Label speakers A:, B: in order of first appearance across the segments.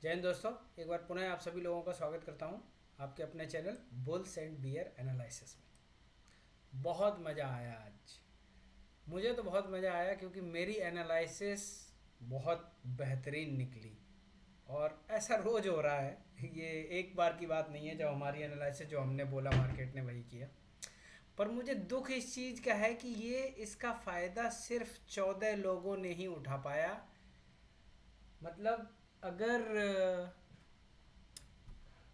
A: जय हिंद दोस्तों। एक बार पुनः आप सभी लोगों का स्वागत करता हूं आपके अपने channel bulls and bear analysis में। बहुत मज़ा आया आज। मुझे तो बहुत मज़ा आया क्योंकि मेरी एनालिसिस बहुत बेहतरीन निकली। और ऐसा रोज़ हो रहा है, ये एक बार की बात नहीं है जब हमारी एनालिसिस जो हमने बोला मार्केट ने वही किया। पर मुझे दुख इस चीज़ का है कि ये इसका फ़ायदा सिर्फ 14 लोगों ने ही उठा पाया। मतलब अगर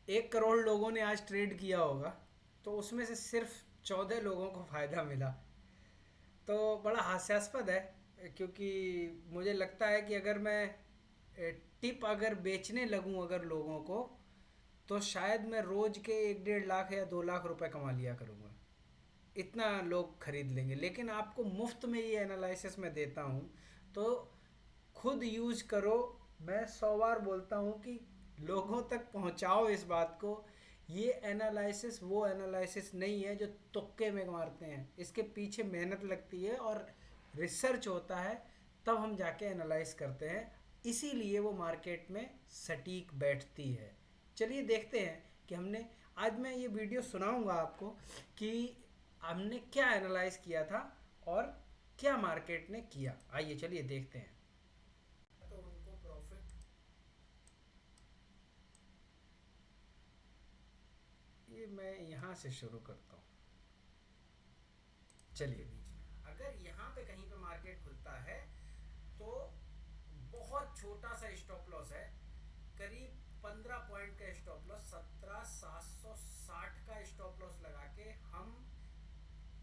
A: 1 करोड़ लोगों ने आज ट्रेड किया होगा तो उसमें से सिर्फ 14 लोगों को फ़ायदा मिला। तो बड़ा हास्यास्पद है क्योंकि मुझे लगता है कि अगर मैं टिप अगर बेचने लगूं अगर लोगों को, तो शायद मैं रोज़ के 1-1.5 लाख या 2 लाख रुपए कमा लिया करूँगा। इतना लोग खरीद लेंगे। लेकिन आपको मुफ्त में ये एनालिसिस मैं देता हूँ, तो खुद यूज करो। मैं 100 बार बोलता हूँ कि लोगों तक पहुँचाओ इस बात को। ये एनालिसिस वो एनालिसिस नहीं है जो तुक्के में मारते हैं, इसके पीछे मेहनत लगती है और रिसर्च होता है, तब हम जाके एनालाइज करते हैं। इसीलिए वो मार्केट में सटीक बैठती है। चलिए देखते हैं कि हमने आज मैं ये वीडियो सुनाऊंगा आपको कि हमने क्या एनालाइज किया था और क्या मार्केट ने किया। आइए चलिए देखते हैं। तो उनको प्रॉफिट, ये मैं यहाँ से शुरू करता हूँ। चलिए बीच में अगर यहाँ पे कहीं पे मार्केट खुलता है तो बहुत छोटा सा स्टॉप लॉस है, करीब 15 पॉइंट का स्टॉप लॉस, 17,760 का स्टॉप लॉस लगा के हम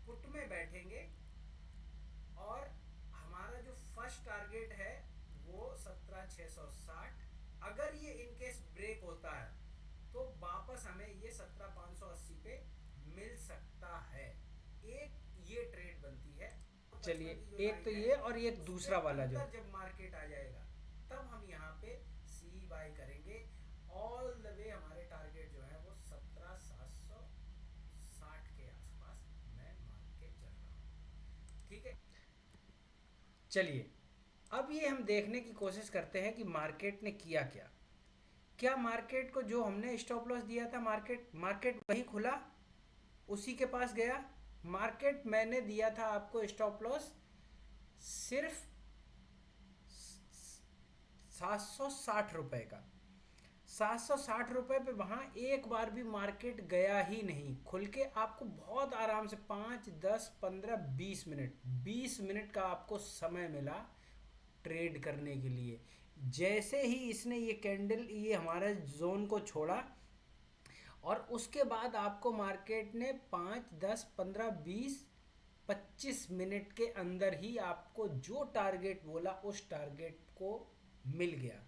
A: पुट में बैठेंगे। और हमारा जो फर्स्ट टारगेट है वो 17,660। अगर ये इनकेस ब्रेक होता है तो वापस हमें ये 17,580 पे मिल सकता है। एक ये ट्रेड बनती है। चलिए, एक तो ये और एक दूसरा वाला जो जब मार्केट आ जाएगा तब हम यहाँ पे सी बाय करेंगे। ऑल द वे हमारे टारगेट जो है वो 17,760 के आसपास मैं मान के चल रहा हूँ। ठीक है। चलिए, अब ये हम देखने की कोशिश करते हैं कि मार्केट ने किया क्या। क्या मार्केट को जो हमने स्टॉप लॉस दिया था, मार्केट मार्केट वही खुला, उसी के पास गया। मार्केट मैंने दिया था आपको स्टॉप लॉस सिर्फ 760 रुपए का। 760 रुपए पे वहाँ एक बार भी मार्केट गया ही नहीं। खुल के आपको बहुत आराम से 5, 10, 15, 20 मिनट 20 मिनट का आपको समय मिला ट्रेड करने के लिए। जैसे ही इसने ये कैंडल ये हमारे जोन को छोड़ा और उसके बाद आपको मार्केट ने 5, 10, 15, 20, 25 मिनट के अंदर ही आपको जो टारगेट बोला उस टारगेट को मिल गया।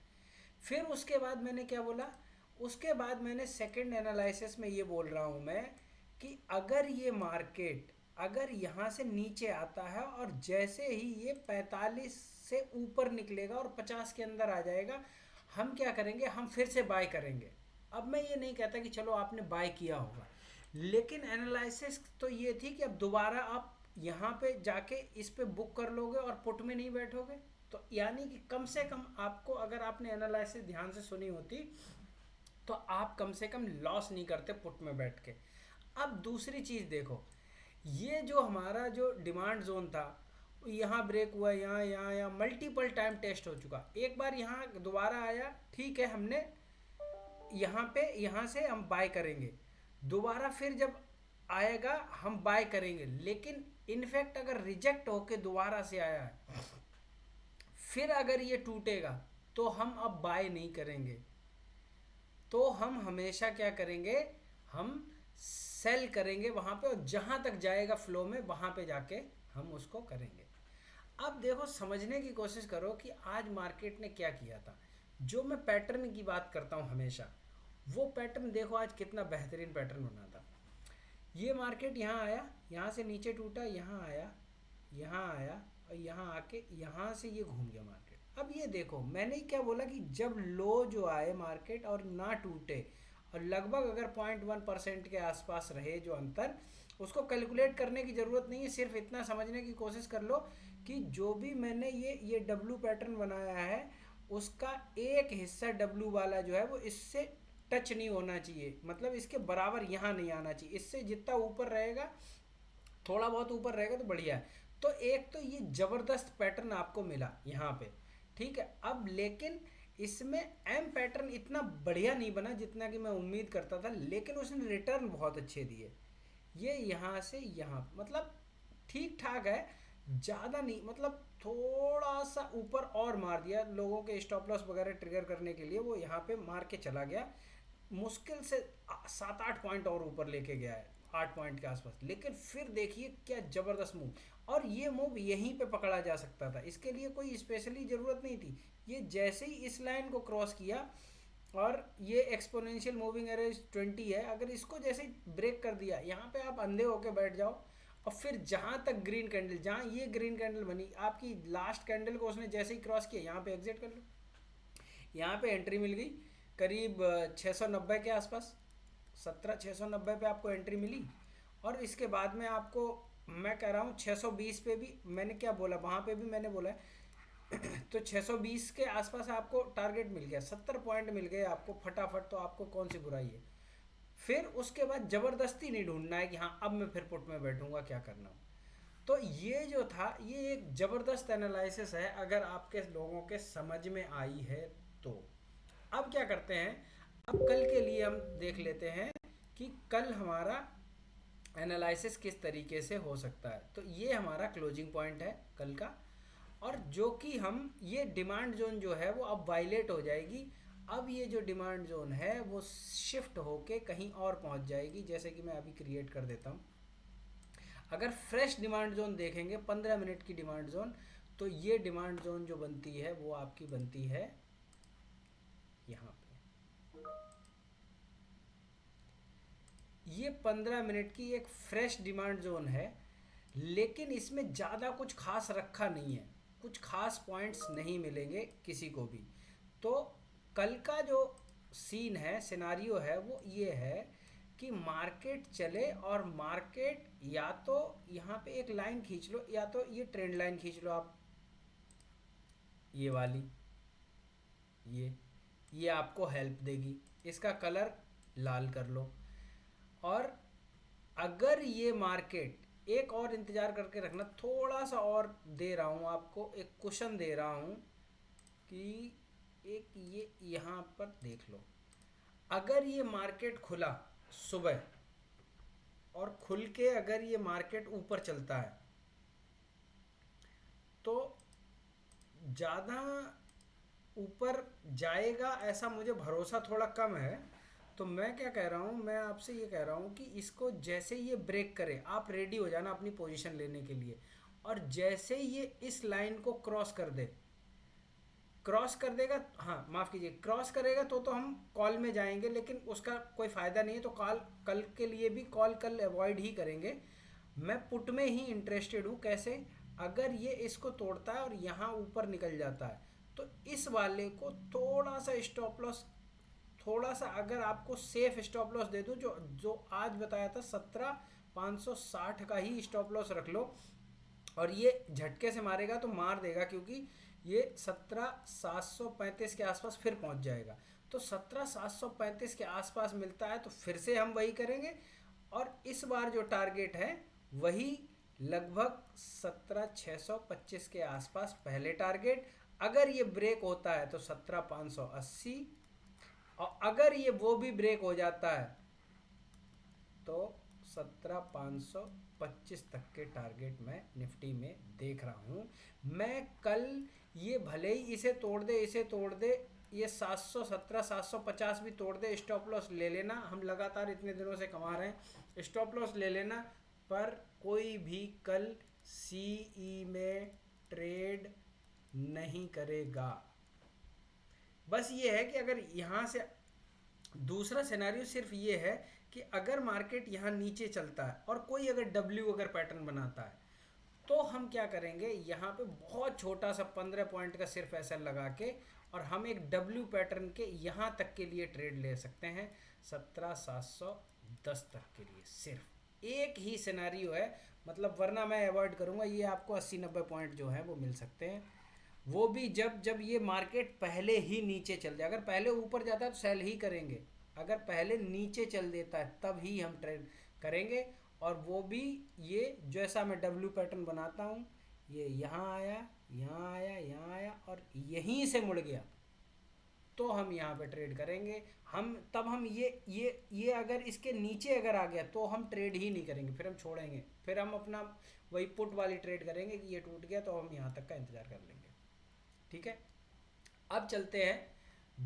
A: फिर उसके बाद मैंने क्या बोला, उसके बाद मैंने सेकंड एनालिसिस में ये बोल रहा हूँ मैं कि अगर ये मार्केट अगर यहाँ से नीचे आता है और जैसे ही ये 45 से ऊपर निकलेगा और 50 के अंदर आ जाएगा, हम क्या करेंगे, हम फिर से बाय करेंगे। अब मैं ये नहीं कहता कि चलो आपने बाय किया होगा, लेकिन एनालिसिस तो ये थी कि अब दोबारा आप यहाँ पे जाके इस पे बुक कर लोगे और पुट में नहीं बैठोगे। तो यानी कि कम से कम आपको, अगर आपने एनालिसिस ध्यान से सुनी होती तो आप कम से कम लॉस नहीं करते पुट में बैठ के। अब दूसरी चीज़ देखो, ये जो हमारा जो डिमांड जोन था यहाँ ब्रेक हुआ, यहाँ यहाँ यहाँ मल्टीपल टाइम टेस्ट हो चुका। एक बार यहाँ दोबारा आया, ठीक है, हमने यहाँ पे यहाँ से हम बाय करेंगे। दोबारा फिर जब आएगा हम बाय करेंगे। लेकिन इनफैक्ट अगर रिजेक्ट होके दोबारा से आया है, फिर अगर ये टूटेगा तो हम अब बाय नहीं करेंगे। तो हम हमेशा क्या करेंगे, हम सेल करेंगे वहाँ पे, और जहाँ तक जाएगा फ्लो में वहाँ पे जाके हम उसको करेंगे। अब देखो, समझने की कोशिश करो कि आज मार्केट ने क्या किया था। जो मैं पैटर्न की बात करता हूँ हमेशा, वो पैटर्न देखो आज कितना बेहतरीन पैटर्न बना था। ये मार्केट यहाँ आया, यहाँ से नीचे टूटा, यहाँ आया, यहाँ आया और यहाँ आके यहाँ से ये घूम गया मार्केट। अब ये देखो, मैंने क्या बोला कि जब लो जो आए मार्केट और ना टूटे और लगभग अगर 0.1% के आसपास रहे जो अंतर, उसको कैलकुलेट करने की ज़रूरत नहीं है। सिर्फ इतना समझने की कोशिश कर लो कि जो भी मैंने ये डब्लू पैटर्न बनाया है उसका एक हिस्सा डब्ल्यू वाला जो है वो इससे टच नहीं होना चाहिए, मतलब इसके बराबर यहाँ नहीं आना चाहिए। इससे जितना ऊपर रहेगा, थोड़ा बहुत ऊपर रहेगा तो बढ़िया है। तो एक तो ये ज़बरदस्त पैटर्न आपको मिला यहाँ पे, ठीक है। अब लेकिन इसमें एम पैटर्न इतना बढ़िया नहीं बना जितना कि मैं उम्मीद करता था, लेकिन उसने रिटर्न बहुत अच्छे दिए। ये यहाँ से यहाँ मतलब ठीक ठाक है, ज़्यादा नहीं, मतलब थोड़ा सा ऊपर और मार दिया लोगों के स्टॉप लॉस वगैरह ट्रिगर करने के लिए, वो यहाँ पे मार के चला गया। मुश्किल से 7-8 पॉइंट और ऊपर लेके गया है, 8 पॉइंट के आसपास। लेकिन फिर देखिए क्या ज़बरदस्त मूव, और ये मूव यहीं पे पकड़ा जा सकता था, इसके लिए कोई स्पेशली ज़रूरत नहीं थी। ये जैसे ही इस लाइन को क्रॉस किया, और ये एक्सपोनेंशियल मूविंग एवरेज 20 है, अगर इसको जैसे ही ब्रेक कर दिया, यहाँ पे आप अंधे होके बैठ जाओ। और फिर जहाँ तक ग्रीन कैंडल, जहाँ ये ग्रीन कैंडल बनी, आपकी लास्ट कैंडल को उसने जैसे ही क्रॉस किया, यहाँ पे एग्जिट कर लो। यहाँ पे एंट्री मिल गई करीब 690 के आसपास, 17,690 पे आपको एंट्री मिली। और इसके बाद में आपको मैं कह रहा हूँ 620 पे भी मैंने क्या बोला, वहाँ पे भी मैंने बोला है तो 620 के आसपास आपको टारगेट मिल गया, 70 पॉइंट मिल गए आपको फटाफट, तो आपको कौन सी बुराई है। फिर उसके बाद ज़बरदस्ती नहीं ढूंढना है कि हाँ अब मैं फिर पुट में बैठूंगा, क्या करना हो। तो ये जो था, ये एक ज़बरदस्त एनालिसिस है, अगर आपके लोगों के समझ में आई है तो। अब क्या करते हैं, अब कल के लिए हम देख लेते हैं कि कल हमारा एनालिसिस किस तरीके से हो सकता है। तो ये हमारा क्लोजिंग पॉइंट है कल का, और जो कि हम ये डिमांड जोन जो है वो अब वायलेट हो जाएगी। अब ये जो डिमांड जोन है वो शिफ्ट होके कहीं और पहुंच जाएगी, जैसे कि मैं अभी क्रिएट कर देता हूँ। अगर फ्रेश डिमांड जोन देखेंगे 15 मिनट की डिमांड जोन, तो ये डिमांड जोन जो बनती है वो आपकी बनती है यहाँ पे। ये 15 मिनट की एक फ्रेश डिमांड जोन है, लेकिन इसमें ज़्यादा कुछ खास रखा नहीं है, कुछ खास पॉइंट्स नहीं मिलेंगे किसी को भी। तो कल का जो सीन है, सिनारियो है, वो ये है कि मार्केट चले, और मार्केट या तो यहाँ पे एक लाइन खींच लो, या तो ये ट्रेंड लाइन खींच लो आप, ये वाली, ये आपको हेल्प देगी। इसका कलर लाल कर लो। और अगर ये मार्केट एक और इंतज़ार करके रखना, थोड़ा सा और दे रहा हूँ आपको, एक कुशन दे रहा हूँ कि एक ये यहाँ पर देख लो, अगर ये मार्केट खुला सुबह और खुल के अगर ये मार्केट ऊपर चलता है, तो ज़्यादा ऊपर जाएगा ऐसा मुझे भरोसा थोड़ा कम है। तो मैं क्या कह रहा हूँ, मैं आपसे ये कह रहा हूँ कि इसको जैसे ये ब्रेक करे, आप रेडी हो जाना अपनी पोजीशन लेने के लिए। और जैसे ये इस लाइन को क्रॉस कर दे, क्रॉस कर देगा, हाँ माफ़ कीजिए, क्रॉस करेगा तो हम कॉल में जाएंगे, लेकिन उसका कोई फ़ायदा नहीं है। तो कल के लिए भी कॉल कल अवॉइड ही करेंगे। मैं पुट में ही इंटरेस्टेड हूँ। कैसे, अगर ये इसको तोड़ता है और यहाँ ऊपर निकल जाता है, तो इस वाले को थोड़ा सा स्टॉप लॉस, थोड़ा सा अगर आपको सेफ स्टॉप लॉस दे दूँ, जो जो आज बताया था 17,560 का ही स्टॉप लॉस रख लो। और ये झटके से मारेगा तो मार देगा, क्योंकि ये 17,735 के आसपास फिर पहुंच जाएगा। तो 17,735 के आसपास मिलता है तो फिर से हम वही करेंगे। और इस बार जो टारगेट है वही लगभग 17,625 के आसपास पहले टारगेट। अगर ये ब्रेक होता है तो 17,580, और अगर ये वो भी ब्रेक हो जाता है तो 17,525 तक के टारगेट मैं निफ्टी में देख रहा हूँ। मैं कल ये भले ही इसे तोड़ दे, इसे तोड़ दे, ये 717 750 भी तोड़ दे, स्टॉप लॉस ले लेना। हम लगातार इतने दिनों से कमा रहे हैं, स्टॉप लॉस ले लेना। पर कोई भी कल सीई में ट्रेड नहीं करेगा। बस ये है कि अगर यहाँ से दूसरा सिनेरियो सिर्फ ये है कि अगर मार्केट यहाँ नीचे चलता है और कोई अगर डब्ल्यू अगर पैटर्न बनाता है, तो हम क्या करेंगे, यहाँ पे बहुत छोटा सा 15 पॉइंट का सिर्फ ऐसा लगा के, और हम एक डब्ल्यू पैटर्न के यहाँ तक के लिए ट्रेड ले सकते हैं, 17,710 तक के लिए। सिर्फ एक ही सिनेरियो है, मतलब वरना मैं अवॉइड करूँगा। ये आपको 80-90 पॉइंट जो है वो मिल सकते हैं। वो भी जब जब ये मार्केट पहले ही नीचे चल जाए। अगर पहले ऊपर जाता है तो सेल ही करेंगे, अगर पहले नीचे चल देता है तब ही हम ट्रेड करेंगे। और वो भी ये जैसा मैं डब्ल्यू पैटर्न बनाता हूँ, ये यहाँ आया, यहाँ आया, यहाँ आया और यहीं से मुड़ गया, तो हम यहाँ पे ट्रेड करेंगे। हम तब हम ये अगर इसके नीचे अगर आ गया तो हम ट्रेड ही नहीं करेंगे, फिर हम छोड़ेंगे, फिर हम अपना वही पुट वाली ट्रेड करेंगे कि ये टूट गया तो हम यहाँ तक का इंतज़ार कर लेंगे। ठीक है, अब चलते हैं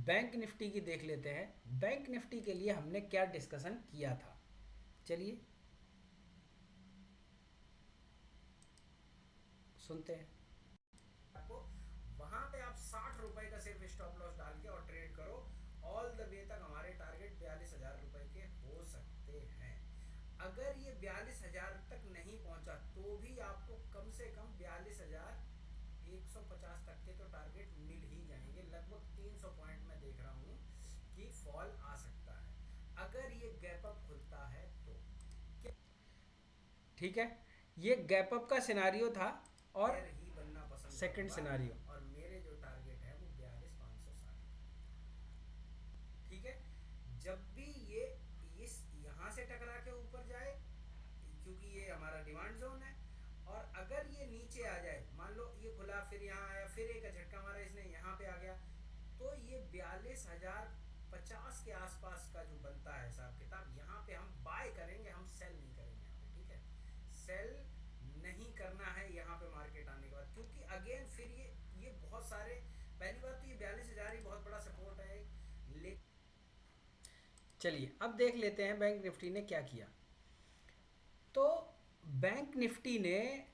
A: बैंक निफ्टी की, देख लेते हैं बैंक निफ्टी के लिए हमने क्या डिस्कशन किया था। चलिए सुनते हैं। आपको वहां पे आप 60 रुपए का सिर्फ स्टॉप लॉस डाल के और ट्रेड करो, ऑल द वे तक हमारे टारगेट 42,000 रुपए के हो सकते हैं। अगर ये 42,000 तक नहीं पहुंचा तो भी आपको कम से कम 42,150 तक के तो टारगेट मिल ही जाएंगे। लगभग 300 पॉइंट में देख रहा हूँ कि फॉल आ सकता है अगर ये गैप अप खुलता है तो। ठीक है, ये गैप अप का सिनारियो था और ही बनना पसंद सेकंड सिनारियो, और मेरे जो टारगेट है वो 42,560। ठीक है, जब भी ये इस यहाँ से टकरा के ऊपर जाए, क्योंकि ये हमारा डिमांड जोन है, और अगर ये नीचे आ जाए, मान लो ये खुला फिर यहाँ आया, फिर एक झटका मारा इसने यहाँ पे आ गया, तो ये 42,050 के आसपास का जो बनता है हिसाब किताब, यहाँ पे हम बाय करेंगे, हम सेल नहीं करेंगे यहाँ पे। ठीक है, सेल नहीं करना है यहाँ पे मार्केट आने के बाद, क्योंकि अगेन फिर ये बहुत सारे, पहली बात तो ये 42,000 ही बहुत बड़ा सपोर्ट है। ले चलिए अब देख लेते हैं बैंक निफ्टी ने क्या किया। तो बैंक निफ्टी ने,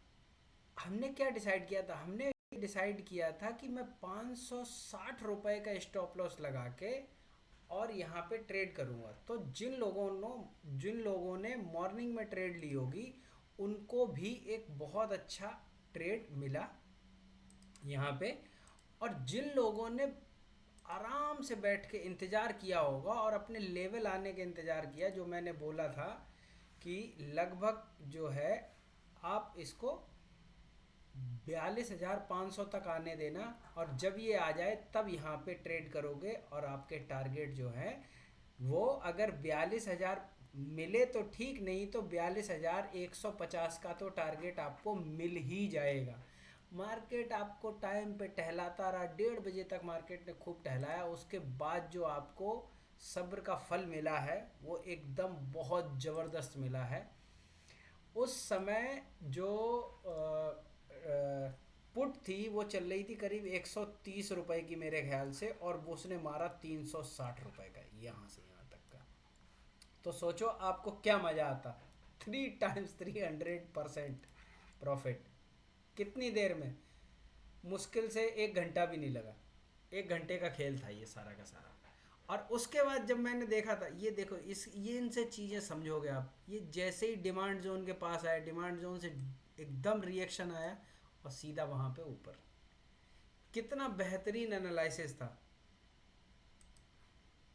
A: हमने क्या डिसाइड किया था, हमने डिसाइड किया था कि मैं 560 रुपए का स्टॉप लॉस लगा के और यहाँ पे ट्रेड करूँगा। तो जिन लोगों ने मॉर्निंग में ट्रेड ली होगी उनको भी एक बहुत अच्छा ट्रेड मिला यहाँ पे, और जिन लोगों ने आराम से बैठ के इंतज़ार किया होगा और अपने लेवल आने के इंतज़ार किया, जो मैंने बोला था कि लगभग जो है आप इसको 42,500 तक आने देना, और जब ये आ जाए तब यहाँ पे ट्रेड करोगे, और आपके टारगेट जो है वो अगर 42,000 मिले तो ठीक, नहीं तो 42,150 का तो टारगेट आपको मिल ही जाएगा। मार्केट आपको टाइम पे टहलाता रहा, 1:30 बजे तक मार्केट ने खूब टहलाया, उसके बाद जो आपको सब्र का फल मिला है वो एकदम बहुत ज़बरदस्त मिला है। उस समय जो पुट थी वो चल रही थी करीब 130 रुपए की मेरे ख्याल से, और वो उसने मारा 360 रुपए का यहाँ से यहाँ तक का। तो सोचो आपको क्या मज़ा आता, 3 टाइम्स 300% प्रॉफिट कितनी देर में, मुश्किल से 1 घंटा भी नहीं लगा, 1 घंटे का खेल था ये सारा का सारा। और उसके बाद जब मैंने देखा था, ये देखो ये इनसे चीज़ें समझोगे आप, ये जैसे ही डिमांड जोन के पास आया, डिमांड जोन से एकदम रिएक्शन आया और सीधा वहाँ पे ऊपर, कितना बेहतरीन एनालिसिस था।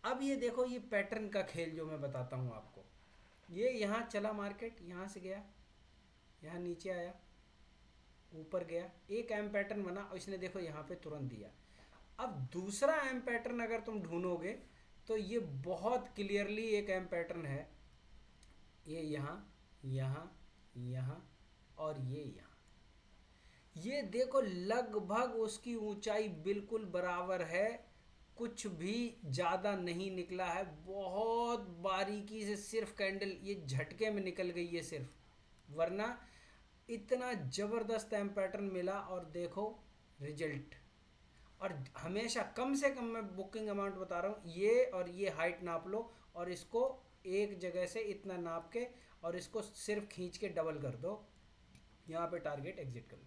A: अब ये देखो ये पैटर्न का खेल जो मैं बताता हूँ आपको, ये यहाँ चला मार्केट, यहाँ से गया, यहाँ नीचे आया, ऊपर गया, एक एम पैटर्न बना और इसने देखो यहाँ पे तुरंत दिया। अब दूसरा एम पैटर्न अगर तुम ढूंढोगे तो ये बहुत क्लियरली एक एम पैटर्न है, ये यहाँ, यहाँ, यहाँ और ये यहाँ, ये देखो लगभग उसकी ऊंचाई बिल्कुल बराबर है, कुछ भी ज़्यादा नहीं निकला है, बहुत बारीकी से सिर्फ कैंडल ये झटके में निकल गई है सिर्फ, वरना इतना ज़बरदस्त एम पैटर्न मिला। और देखो रिजल्ट, और हमेशा कम से कम मैं बुकिंग अमाउंट बता रहा हूँ, ये और ये हाइट नाप लो और इसको एक जगह से इतना नाप के और इसको सिर्फ खींच के डबल कर दो, यहाँ पे टारगेट एग्जिट कर लो।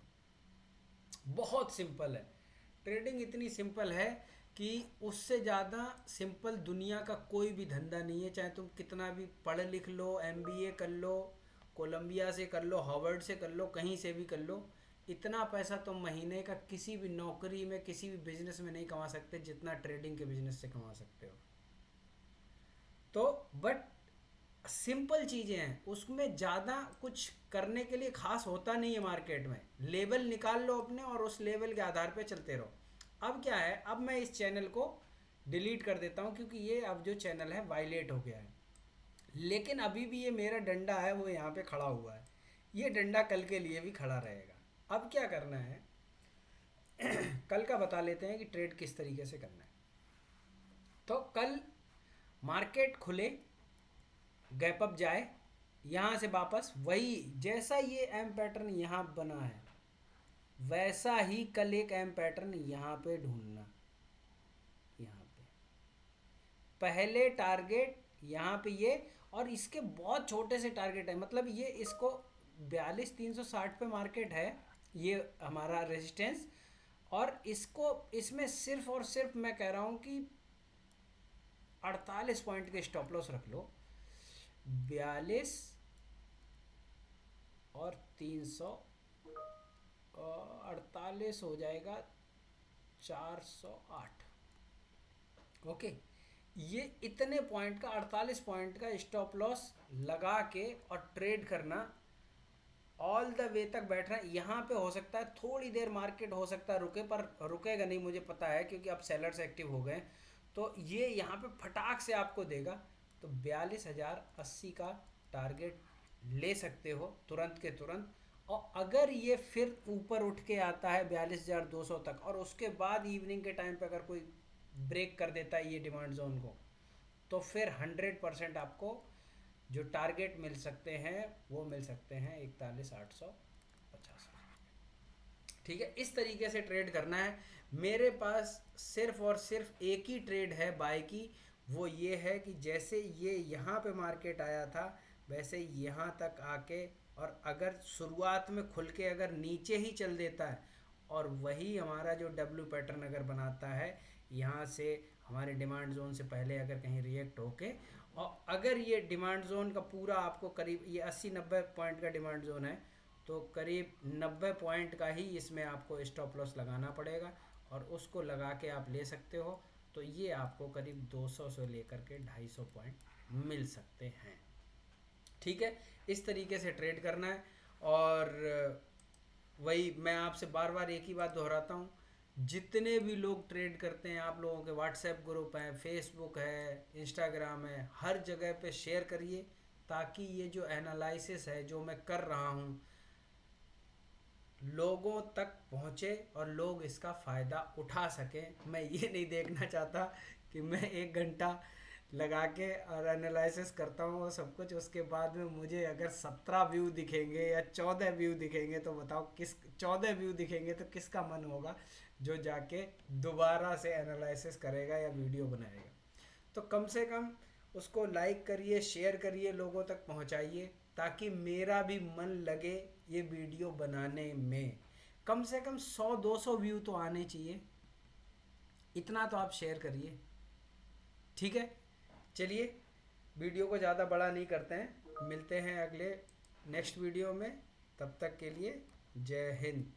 A: बहुत सिंपल है ट्रेडिंग, इतनी सिंपल है कि उससे ज़्यादा सिंपल दुनिया का कोई भी धंधा नहीं है। चाहे तुम कितना भी पढ़ लिख लो, एमबीए कर लो, कोलंबिया से कर लो, हार्वर्ड से कर लो, कहीं से भी कर लो, इतना पैसा तुम महीने का किसी भी नौकरी में, किसी भी बिजनेस में नहीं कमा सकते जितना ट्रेडिंग के बिजनेस से कमा सकते हो। तो बट सिंपल चीज़ें हैं, उसमें ज़्यादा कुछ करने के लिए खास होता नहीं है मार्केट में। लेवल निकाल लो अपने और उस लेवल के आधार पे चलते रहो। अब क्या है, अब मैं इस चैनल को डिलीट कर देता हूँ क्योंकि ये अब जो चैनल है वायलेट हो गया है। लेकिन अभी भी ये मेरा डंडा है वो यहाँ पे खड़ा हुआ है, ये डंडा कल के लिए भी खड़ा रहेगा। अब क्या करना है कल का बता लेते हैं कि ट्रेड किस तरीके से करना है। तो कल मार्केट खुले, गैप अप जाए, यहाँ से वापस वही जैसा ये एम पैटर्न यहाँ बना है वैसा ही कल एक एम पैटर्न यहाँ पे ढूंढना। यहाँ पे पहले टारगेट यहाँ पे ये, और इसके बहुत छोटे से टारगेट है, मतलब ये इसको 42,360 पे मार्केट है, ये हमारा रेजिस्टेंस। और इसको इसमें सिर्फ और सिर्फ मैं कह रहा हूँ कि 48 पॉइंट के स्टॉप लॉस रख लो। 42 और 300 48 हो जाएगा 408। ओके, ये इतने पॉइंट का 48 पॉइंट का स्टॉप लॉस लगा के और ट्रेड करना, ऑल द वे तक बैठना। यहाँ पे हो सकता है थोड़ी देर मार्केट हो सकता है रुके, पर रुकेगा नहीं मुझे पता है क्योंकि अब सेलर्स एक्टिव हो गए। तो ये यहाँ पे फटाक से आपको देगा। तो 42,080 का टारगेट ले सकते हो तुरंत के तुरंत। और अगर ये फिर ऊपर उठ के आता है 42,200 तक और उसके बाद इवनिंग के टाइम पे अगर कोई ब्रेक कर देता है ये डिमांड जोन को, तो फिर 100% आपको जो टारगेट मिल सकते हैं वो मिल सकते हैं 41,850। ठीक है, इस तरीके से ट्रेड करना है। मेरे पास सिर्फ और सिर्फ एक ही ट्रेड है बाय की, वो ये है कि जैसे ये यहाँ पे मार्केट आया था वैसे यहाँ तक आके, और अगर शुरुआत में खुल के अगर नीचे ही चल देता है और वही हमारा जो डब्ल्यू पैटर्न अगर बनाता है यहाँ से हमारे डिमांड जोन से पहले अगर कहीं रिएक्ट होके, और अगर ये डिमांड जोन का पूरा आपको करीब ये 80-90 पॉइंट का डिमांड जोन है, तो करीब 90 पॉइंट का ही इसमें आपको स्टॉप लॉस लगाना पड़ेगा और उसको लगा के आप ले सकते हो। तो ये आपको करीब 200 से लेकर के 250 पॉइंट मिल सकते हैं। ठीक है, इस तरीके से ट्रेड करना है। और वही मैं आपसे बार बार एक ही बात दोहराता हूँ, जितने भी लोग ट्रेड करते हैं आप लोगों के व्हाट्सएप ग्रुप हैं, फेसबुक है, इंस्टाग्राम है, हर जगह पे शेयर करिए ताकि ये जो एनालिसिस है जो मैं कर रहा हूँ लोगों तक पहुँचे और लोग इसका फ़ायदा उठा सकें। मैं ये नहीं देखना चाहता कि मैं 1 घंटा लगा के और एनालिसिस करता हूँ वो सब कुछ, उसके बाद में मुझे अगर 17 व्यू दिखेंगे या 14 व्यू दिखेंगे तो बताओ किस 14 व्यू दिखेंगे तो किसका मन होगा जो जाके दोबारा से एनालिसिस करेगा या वीडियो बनाएगा। तो कम से कम उसको लाइक करिए, शेयर करिए, लोगों तक पहुंचाइए ताकि मेरा भी मन लगे ये वीडियो बनाने में। कम से कम 100-200 व्यू तो आने चाहिए, इतना तो आप शेयर करिए। ठीक है, चलिए वीडियो को ज़्यादा बड़ा नहीं करते हैं, मिलते हैं अगले नेक्स्ट वीडियो में। तब तक के लिए जय हिंद।